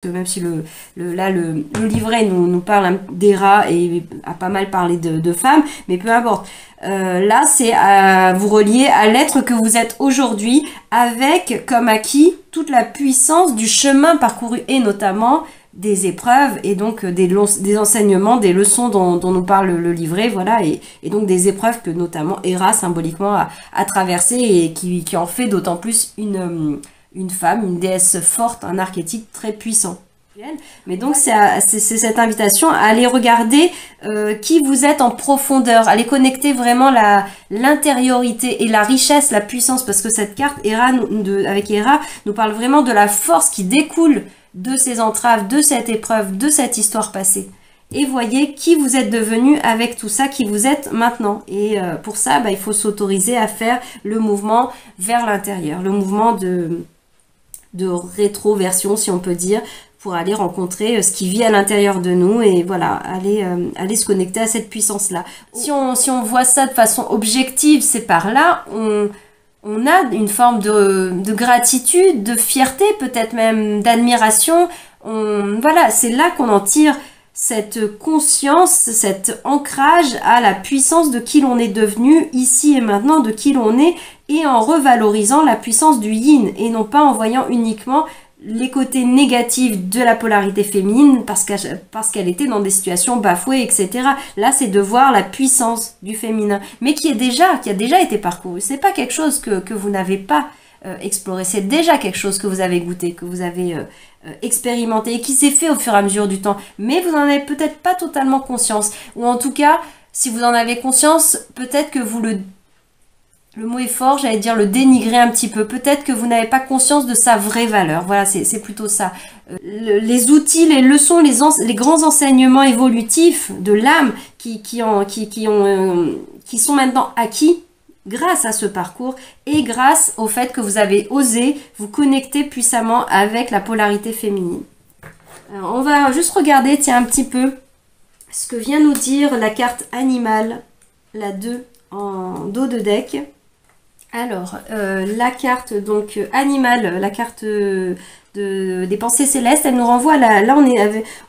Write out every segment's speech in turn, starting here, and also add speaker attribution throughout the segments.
Speaker 1: même si le livret nous parle d'Héra et a pas mal parlé de femmes, mais peu importe. Là, c'est à vous relier à l'être que vous êtes aujourd'hui, avec comme acquis toute la puissance du chemin parcouru et notamment des épreuves et donc des enseignements, des leçons dont nous parle le livret, voilà, et donc des épreuves que notamment Héra symboliquement a traversées et qui en fait d'autant plus une femme, une déesse forte, un archétype très puissant. Mais donc c'est cette invitation à aller regarder qui vous êtes en profondeur, à aller connecter vraiment l'intériorité et la richesse, la puissance, parce que cette carte avec Héra nous parle vraiment de la force qui découle de ces entraves, de cette épreuve, de cette histoire passée. Et voyez qui vous êtes devenu avec tout ça, qui vous êtes maintenant. Et pour ça, il faut s'autoriser à faire le mouvement vers l'intérieur, le mouvement de rétroversion, si on peut dire, pour aller rencontrer ce qui vit à l'intérieur de nous et voilà, aller se connecter à cette puissance-là. Si on voit ça de façon objective, c'est par là, on a une forme de gratitude, de fierté, peut-être même d'admiration. Voilà, c'est là qu'on en tire cette conscience, cet ancrage à la puissance de qui l'on est devenu ici et maintenant, de qui l'on est, et en revalorisant la puissance du yin, et non pas en voyant uniquement les côtés négatifs de la polarité féminine parce qu'elle était dans des situations bafouées, etc. Là, c'est de voir la puissance du féminin, mais qui a déjà été parcouru. C'est pas quelque chose que vous n'avez pas exploré, c'est déjà quelque chose que vous avez goûté, que vous avez expérimenté et qui s'est fait au fur et à mesure du temps. Mais vous n'en avez peut-être pas totalement conscience, ou en tout cas, si vous en avez conscience, peut-être que vous le mot est fort, j'allais dire le dénigrer un petit peu. Peut-être que vous n'avez pas conscience de sa vraie valeur. Voilà, c'est plutôt ça. Les outils, les leçons, les grands enseignements évolutifs de l'âme qui sont maintenant acquis grâce à ce parcours et grâce au fait que vous avez osé vous connecter puissamment avec la polarité féminine. Alors, on va juste regarder, tiens, un petit peu ce que vient nous dire la carte animale, la 2 en dos de deck. Alors, la carte donc animale, la carte des pensées célestes, elle nous renvoie là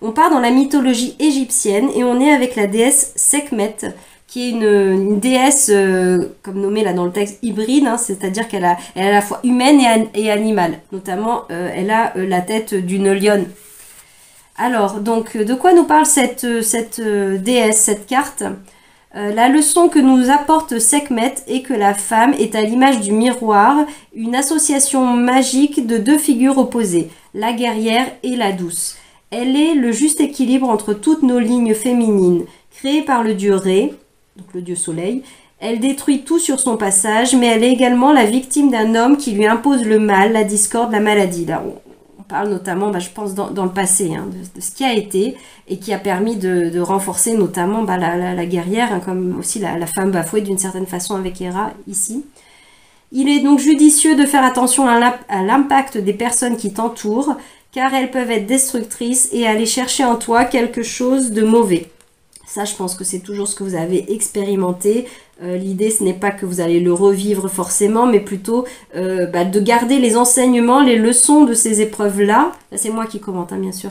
Speaker 1: on part dans la mythologie égyptienne et on est avec la déesse Sekhmet, qui est une déesse, comme nommée là dans le texte, hybride, hein, c'est-à-dire elle est à la fois humaine et animale. Notamment, elle a la tête d'une lionne. Alors, donc, de quoi nous parle cette déesse, cette carte ? La leçon que nous apporte Sekhmet est que la femme est à l'image du miroir, une association magique de deux figures opposées, la guerrière et la douce. Elle est le juste équilibre entre toutes nos lignes féminines. Créée par le dieu Ré, donc le dieu soleil, elle détruit tout sur son passage, mais elle est également la victime d'un homme qui lui impose le mal, la discorde, la maladie. Là, on parle notamment, je pense, dans le passé, hein, de ce qui a été et qui a permis de renforcer notamment la guerrière, hein, comme aussi la femme bafouée d'une certaine façon avec Héra ici. Il est donc judicieux de faire attention à l'impact des personnes qui t'entourent, car elles peuvent être destructrices et aller chercher en toi quelque chose de mauvais. Ça, je pense que c'est toujours ce que vous avez expérimenté. L'idée, ce n'est pas que vous allez le revivre forcément, mais plutôt de garder les enseignements, les leçons de ces épreuves-là. Là, c'est moi qui commente, hein, bien sûr,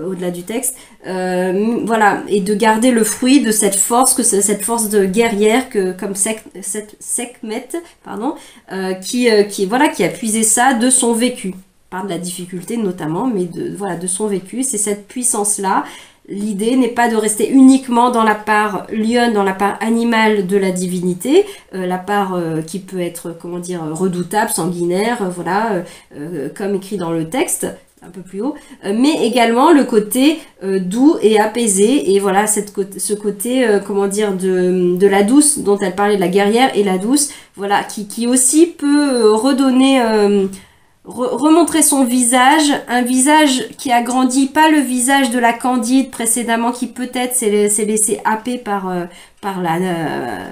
Speaker 1: au-delà du texte. Voilà, et de garder le fruit de cette force, cette force de guerrière comme Sekhmet, pardon, qui a puisé ça de son vécu, par de la difficulté notamment, mais de son vécu. C'est cette puissance-là. L'idée n'est pas de rester uniquement dans la part lionne, dans la part animale de la divinité, la part qui peut être, comment dire, redoutable, sanguinaire, comme écrit dans le texte, un peu plus haut, mais également le côté doux et apaisé, et voilà, ce côté, comment dire, de la douce, dont elle parlait, de la guerrière et la douce, voilà, qui aussi peut redonner... remontrer son visage, un visage qui a grandi, pas le visage de la Candide précédemment qui peut-être s'est laissé happer par par la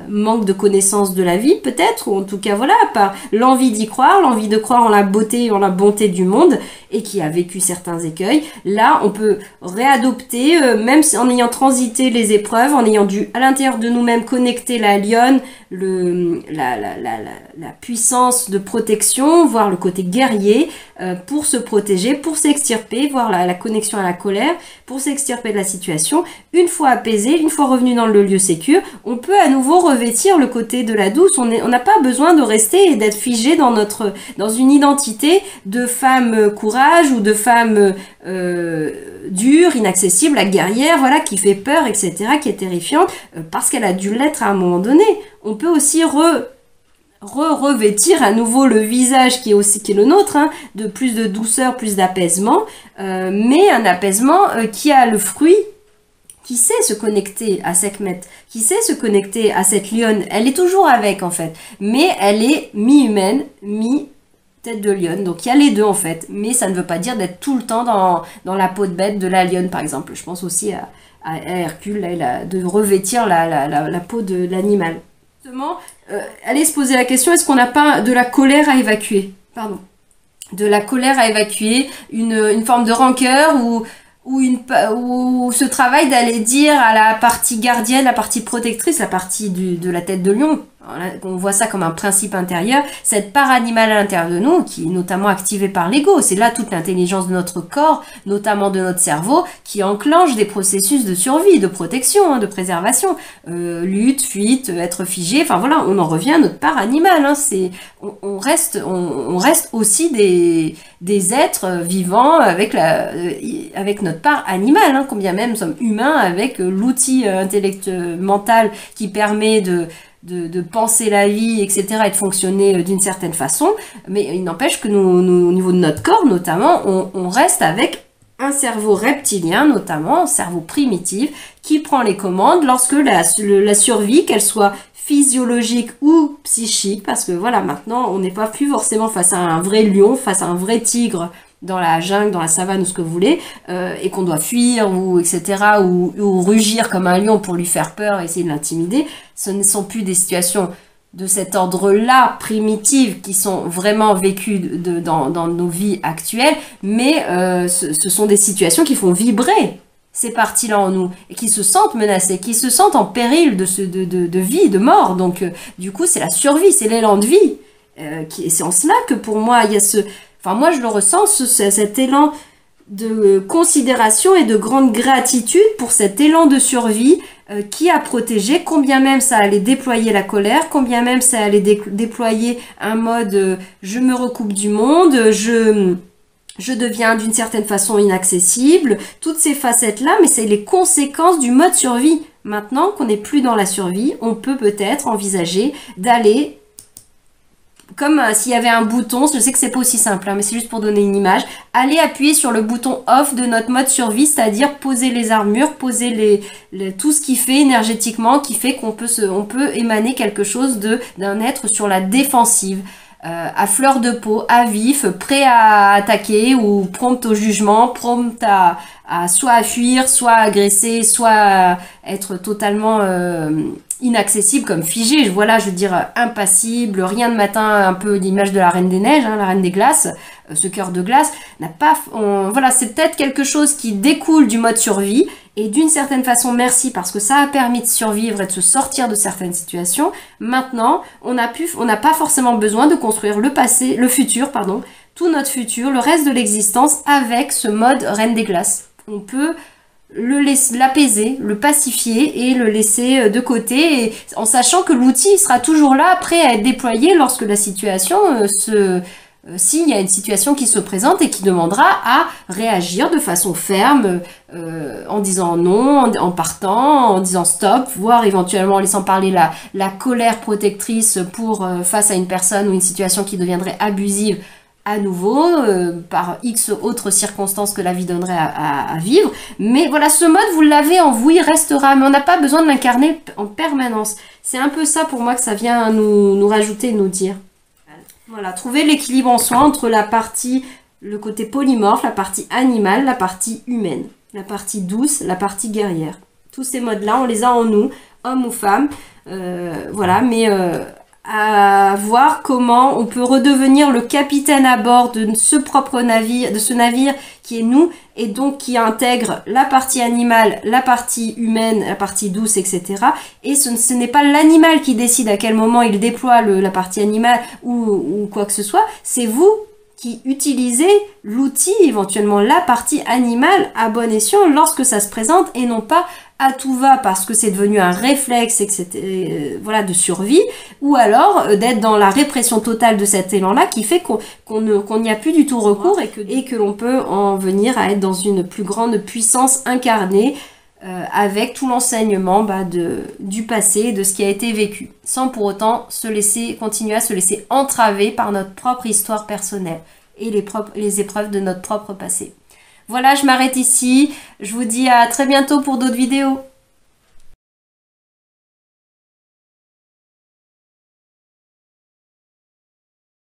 Speaker 1: manque de connaissance de la vie peut-être, ou en tout cas voilà, par l'envie d'y croire, l'envie de croire en la beauté et en la bonté du monde, et qui a vécu certains écueils. Là, on peut réadopter, même en ayant transité les épreuves, en ayant dû à l'intérieur de nous-mêmes connecter la lionne, la puissance de protection, voire le côté guerrier, pour se protéger, pour s'extirper, voire la connexion à la colère, pour s'extirper de la situation. Une fois apaisé, une fois revenu dans le lieu sécure, on peut à nouveau revêtir le côté de la douce. On n'a pas besoin de rester et d'être figé dans une identité de femme courage ou de femme dure, inaccessible, la guerrière, voilà, qui fait peur, etc., qui est terrifiante, parce qu'elle a dû l'être à un moment donné. On peut aussi revêtir à nouveau le visage qui est le nôtre, hein, de plus de douceur, plus d'apaisement, mais un apaisement qui a le fruit, qui sait se connecter à Sekhmet, qui sait se connecter à cette lionne. Elle est toujours avec en fait, mais elle est mi-humaine, mi-tête de lionne, donc il y a les deux en fait, mais ça ne veut pas dire d'être tout le temps dans la peau de bête de la lionne par exemple. Je pense aussi à Hercule, là, de revêtir la peau de l'animal. Justement, allez se poser la question, est-ce qu'on n'a pas de la colère à évacuer? Pardon. De la colère à évacuer, une forme de rancœur ou ce travail d'aller dire à la partie gardienne, la partie protectrice, la partie de la tête de lion, on voit ça comme un principe intérieur, cette part animale à l'intérieur de nous, qui est notamment activée par l'ego. C'est là toute l'intelligence de notre corps, notamment de notre cerveau, qui enclenche des processus de survie, de protection, hein, de préservation, lutte, fuite, être figé, enfin voilà, on en revient à notre part animale, hein, on reste aussi des êtres vivants avec notre part animale, hein, combien même nous sommes humains avec l'outil mental qui permet de penser la vie, etc., et de fonctionner d'une certaine façon, mais il n'empêche que nous, au niveau de notre corps, notamment, on reste avec un cerveau reptilien, notamment, un cerveau primitif, qui prend les commandes lorsque la survie, qu'elle soit physiologique ou psychique, parce que voilà, maintenant, on n'est pas plus forcément face à un vrai lion, face à un vrai tigre, dans la jungle, dans la savane ou ce que vous voulez, et qu'on doit fuir ou etc. ou rugir comme un lion pour lui faire peur, essayer de l'intimider, ce ne sont plus des situations de cet ordre-là, primitives, qui sont vraiment vécues dans nos vies actuelles, mais ce sont des situations qui font vibrer ces parties-là en nous, et qui se sentent menacées, qui se sentent en péril de vie, de mort. Donc du coup, c'est la survie, c'est l'élan de vie. Et c'est en cela que pour moi, il y a enfin, moi, je le ressens, cet élan de considération et de grande gratitude pour cet élan de survie qui a protégé, combien même ça allait déployer la colère, combien même ça allait déployer un mode je me recoupe du monde, je deviens d'une certaine façon inaccessible, toutes ces facettes-là, mais c'est les conséquences du mode survie. Maintenant qu'on n'est plus dans la survie, on peut peut-être envisager d'aller, comme s'il y avait un bouton, je sais que c'est pas aussi simple, hein, mais c'est juste pour donner une image, aller appuyer sur le bouton off de notre mode survie, c'est-à-dire poser les armures, poser tout ce qui fait énergétiquement, qui fait qu'on peut émaner quelque chose d'un être sur la défensive, à fleur de peau, à vif, prêt à attaquer ou prompt au jugement, prompt à soit à fuir, soit à agresser, soit à être totalement inaccessible, comme figé, voilà, je veux dire impassible, rien de matin, un peu l'image de la Reine des Neiges, hein, la Reine des Glaces, ce cœur de glace, voilà, c'est peut-être quelque chose qui découle du mode survie, et d'une certaine façon, merci, parce que ça a permis de survivre et de se sortir de certaines situations. Maintenant, on n'a pas forcément besoin de construire le futur, tout notre futur, le reste de l'existence, avec ce mode Reine des Glaces. On peut l'apaiser, le pacifier et le laisser de côté, et en sachant que l'outil sera toujours là, prêt à être déployé lorsque la situation s'il y a une situation qui se présente et qui demandera à réagir de façon ferme, en disant non, en partant, en disant stop, voire éventuellement en laissant parler la colère protectrice face à une personne ou une situation qui deviendrait abusive à nouveau, par X autres circonstances que la vie donnerait à vivre. Mais voilà, ce mode, vous l'avez en vous, il restera, mais on n'a pas besoin de l'incarner en permanence. C'est un peu ça pour moi que ça vient nous rajouter, nous dire. Voilà, trouver l'équilibre en soi entre le côté polymorphe, la partie animale, la partie humaine, la partie douce, la partie guerrière. Tous ces modes-là, on les a en nous, homme ou femme. Voilà, mais à voir comment on peut redevenir le capitaine à bord de ce propre navire, de ce navire qui est nous, et donc qui intègre la partie animale, la partie humaine, la partie douce, etc. Et ce n'est pas l'animal qui décide à quel moment il déploie la partie animale ou quoi que ce soit, c'est vous qui utilisez l'outil, éventuellement la partie animale à bon escient lorsque ça se présente, et non pas à tout va parce que c'est devenu un réflexe, etc., voilà, de survie, ou alors d'être dans la répression totale de cet élan-là qui fait qu'on n'y a plus du tout recours et que l'on peut en venir à être dans une plus grande puissance incarnée avec tout l'enseignement du passé, de ce qui a été vécu, sans pour autant continuer à se laisser entraver par notre propre histoire personnelle et les épreuves de notre propre passé. Voilà, je m'arrête ici. Je vous dis à très bientôt pour d'autres vidéos.